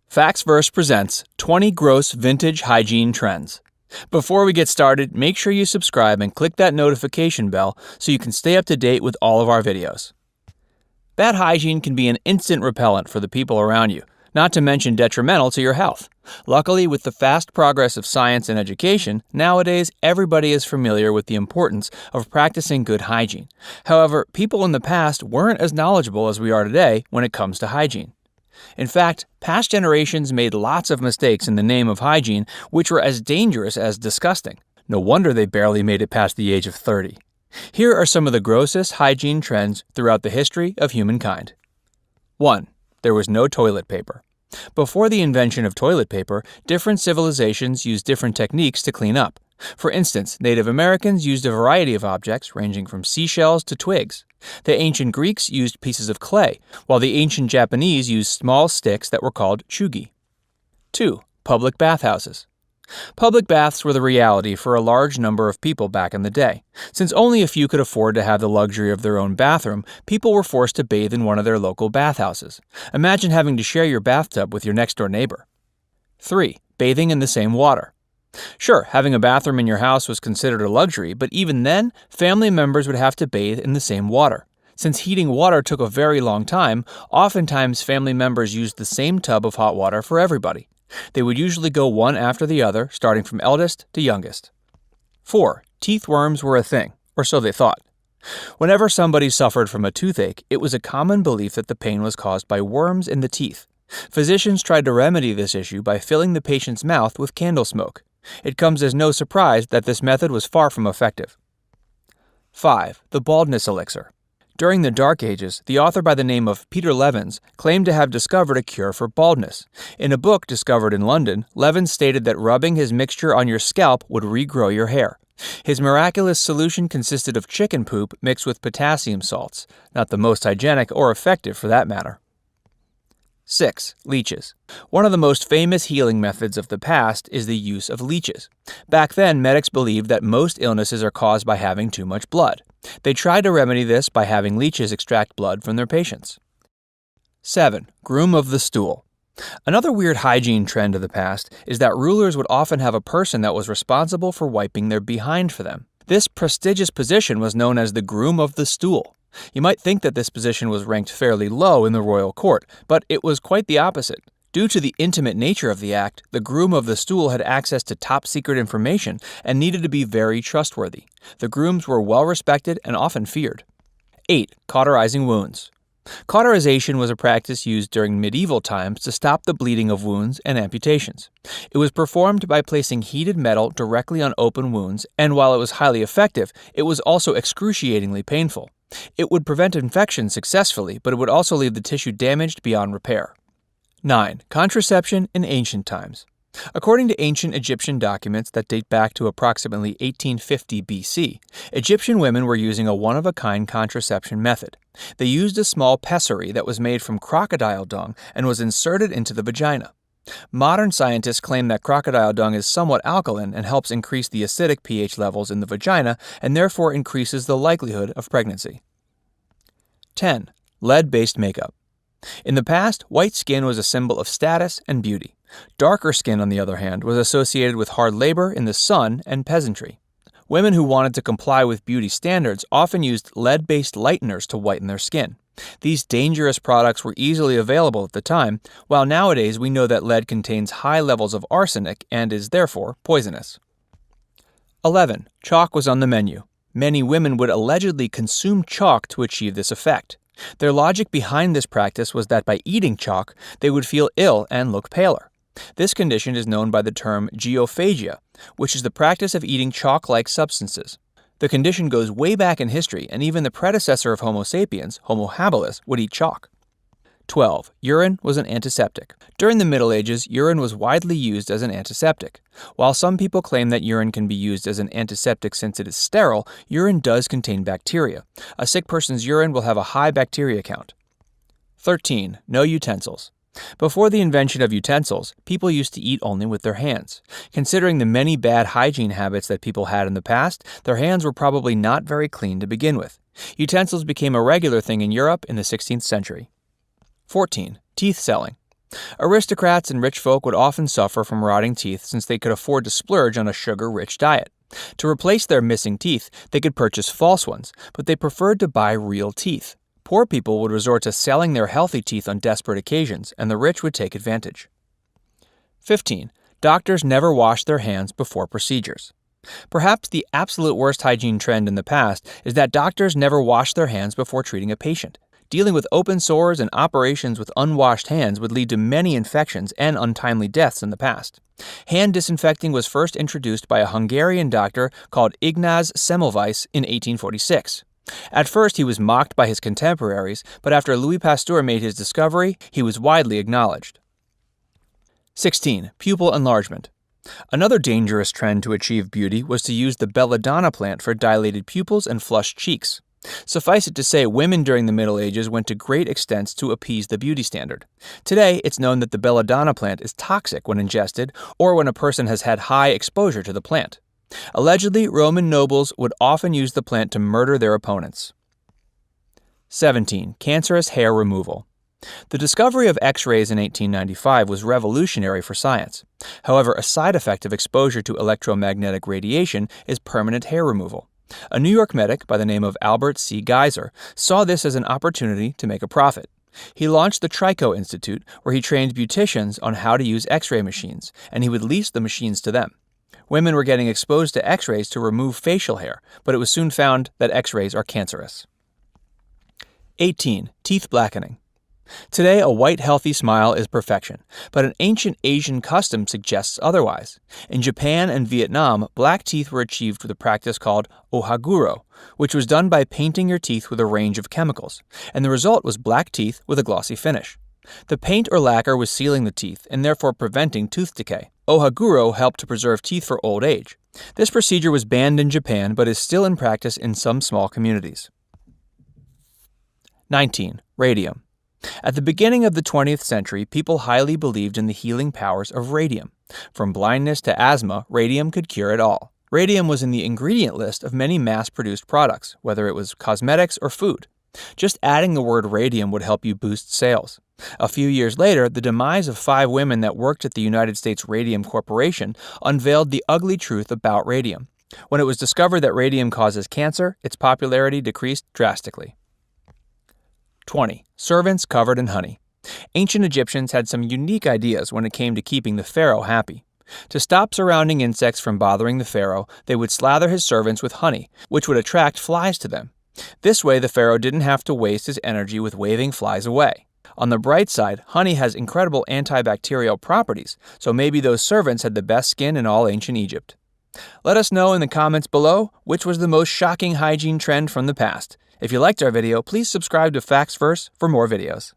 FactsVerse presents 20 Gross Vintage Hygiene Trends. Before we get started, make sure you subscribe and click that notification bell so you can stay up to date with all of our videos. Bad hygiene can be an instant repellent for the people around you, not to mention detrimental to your health. Luckily, with the fast progress of science and education, nowadays everybody is familiar with the importance of practicing good hygiene. However, people in the past weren't as knowledgeable as we are today when it comes to hygiene. In fact, past generations made lots of mistakes in the name of hygiene, which were as dangerous as disgusting. No wonder they barely made it past the age of 30. Here are some of the grossest hygiene trends throughout the history of humankind. 1. There was no toilet paper. Before the invention of toilet paper, different civilizations used different techniques to clean up. For instance, Native Americans used a variety of objects ranging from seashells to twigs. The ancient Greeks used pieces of clay, while the ancient Japanese used small sticks that were called chugi. 2. Public bathhouses. Public baths were the reality for a large number of people back in the day. Since only a few could afford to have the luxury of their own bathroom, people were forced to bathe in one of their local bathhouses. Imagine having to share your bathtub with your next-door neighbor. 3. Bathing in the same water. Sure, having a bathroom in your house was considered a luxury, but even then, family members would have to bathe in the same water. Since heating water took a very long time, oftentimes family members used the same tub of hot water for everybody. They would usually go one after the other, starting from eldest to youngest. 4. Teeth worms were a thing, or so they thought. Whenever somebody suffered from a toothache, it was a common belief that the pain was caused by worms in the teeth. Physicians tried to remedy this issue by filling the patient's mouth with candle smoke. It comes as no surprise that this method was far from effective. 5. The baldness elixir. During the Dark Ages, the author by the name of Peter Levins claimed to have discovered a cure for baldness. In a book discovered in London, Levins stated that rubbing his mixture on your scalp would regrow your hair. His miraculous solution consisted of chicken poop mixed with potassium salts, not the most hygienic or effective for that matter. 6. Leeches. One of the most famous healing methods of the past is the use of leeches. Back then, medics believed that most illnesses are caused by having too much blood. They tried to remedy this by having leeches extract blood from their patients. 7. Groom of the stool. Another weird hygiene trend of the past is that rulers would often have a person that was responsible for wiping their behind for them. This prestigious position was known as the groom of the stool. You might think that this position was ranked fairly low in the royal court, but it was quite the opposite. Due to the intimate nature of the act, the groom of the stool had access to top-secret information and needed to be very trustworthy. The grooms were well-respected and often feared. 8. Cauterizing wounds. Cauterization was a practice used during medieval times to stop the bleeding of wounds and amputations. It was performed by placing heated metal directly on open wounds, and while it was highly effective, it was also excruciatingly painful. It would prevent infection successfully, but it would also leave the tissue damaged beyond repair. 9. Contraception in ancient times. According to ancient Egyptian documents that date back to approximately 1850 BC, Egyptian women were using a one-of-a-kind contraception method. They used a small pessary that was made from crocodile dung and was inserted into the vagina. Modern scientists claim that crocodile dung is somewhat alkaline and helps increase the acidic pH levels in the vagina and therefore increases the likelihood of pregnancy. 10. Lead-based makeup. In the past, white skin was a symbol of status and beauty. Darker skin, on the other hand, was associated with hard labor in the sun and peasantry. Women who wanted to comply with beauty standards often used lead-based lighteners to whiten their skin. These dangerous products were easily available at the time, while nowadays we know that lead contains high levels of arsenic and is therefore poisonous. 11. Chalk was on the menu. Many women would allegedly consume chalk to achieve this effect. Their logic behind this practice was that by eating chalk, they would feel ill and look paler. This condition is known by the term geophagia, which is the practice of eating chalk-like substances. The condition goes way back in history, and even the predecessor of Homo sapiens, Homo habilis, would eat chalk. 12. Urine was an antiseptic. During the Middle Ages, urine was widely used as an antiseptic. While some people claim that urine can be used as an antiseptic since it is sterile, urine does contain bacteria. A sick person's urine will have a high bacteria count. 13. No utensils. Before the invention of utensils, people used to eat only with their hands. Considering the many bad hygiene habits that people had in the past, their hands were probably not very clean to begin with. Utensils became a regular thing in Europe in the 16th century. 14. Teeth selling. Aristocrats and rich folk would often suffer from rotting teeth since they could afford to splurge on a sugar-rich diet. To replace their missing teeth, they could purchase false ones, but they preferred to buy real teeth. Poor people would resort to selling their healthy teeth on desperate occasions, and the rich would take advantage. 15. Doctors never wash their hands before procedures. Perhaps the absolute worst hygiene trend in the past is that doctors never wash their hands before treating a patient. Dealing with open sores and operations with unwashed hands would lead to many infections and untimely deaths in the past. Hand disinfecting was first introduced by a Hungarian doctor called Ignaz Semmelweis in 1846. At first, he was mocked by his contemporaries, but after Louis Pasteur made his discovery, he was widely acknowledged. 16. Pupil enlargement. Another dangerous trend to achieve beauty was to use the belladonna plant for dilated pupils and flushed cheeks. Suffice it to say, women during the Middle Ages went to great extents to appease the beauty standard. Today, it's known that the belladonna plant is toxic when ingested or when a person has had high exposure to the plant. Allegedly, Roman nobles would often use the plant to murder their opponents. 17. Cancerous hair removal. The discovery of X-rays in 1895 was revolutionary for science. However, a side effect of exposure to electromagnetic radiation is permanent hair removal. A New York medic by the name of Albert C. Geiser saw this as an opportunity to make a profit. He launched the Trico Institute, where he trained beauticians on how to use X-ray machines, and he would lease the machines to them. Women were getting exposed to X-rays to remove facial hair, but it was soon found that X-rays are cancerous. 18. Teeth blackening. Today, a white, healthy smile is perfection, but an ancient Asian custom suggests otherwise. In Japan and Vietnam, black teeth were achieved with a practice called ohaguro, which was done by painting your teeth with a range of chemicals, and the result was black teeth with a glossy finish. The paint or lacquer was sealing the teeth and therefore preventing tooth decay. Ohaguro helped to preserve teeth for old age. This procedure was banned in Japan but is still in practice in some small communities. 19. Radium. At the beginning of the 20th century, people highly believed in the healing powers of radium. From blindness to asthma, radium could cure it all. Radium was in the ingredient list of many mass-produced products, whether it was cosmetics or food. Just adding the word radium would help you boost sales. A few years later, the demise of 5 women that worked at the United States Radium Corporation unveiled the ugly truth about radium. When it was discovered that radium causes cancer, its popularity decreased drastically. 20. Servants covered in honey. Ancient Egyptians had some unique ideas when it came to keeping the pharaoh happy. To stop surrounding insects from bothering the pharaoh, they would slather his servants with honey, which would attract flies to them. This way, the pharaoh didn't have to waste his energy with waving flies away. On the bright side, honey has incredible antibacterial properties, so maybe those servants had the best skin in all ancient Egypt. Let us know in the comments below which was the most shocking hygiene trend from the past. If you liked our video, please subscribe to Facts Verse for more videos.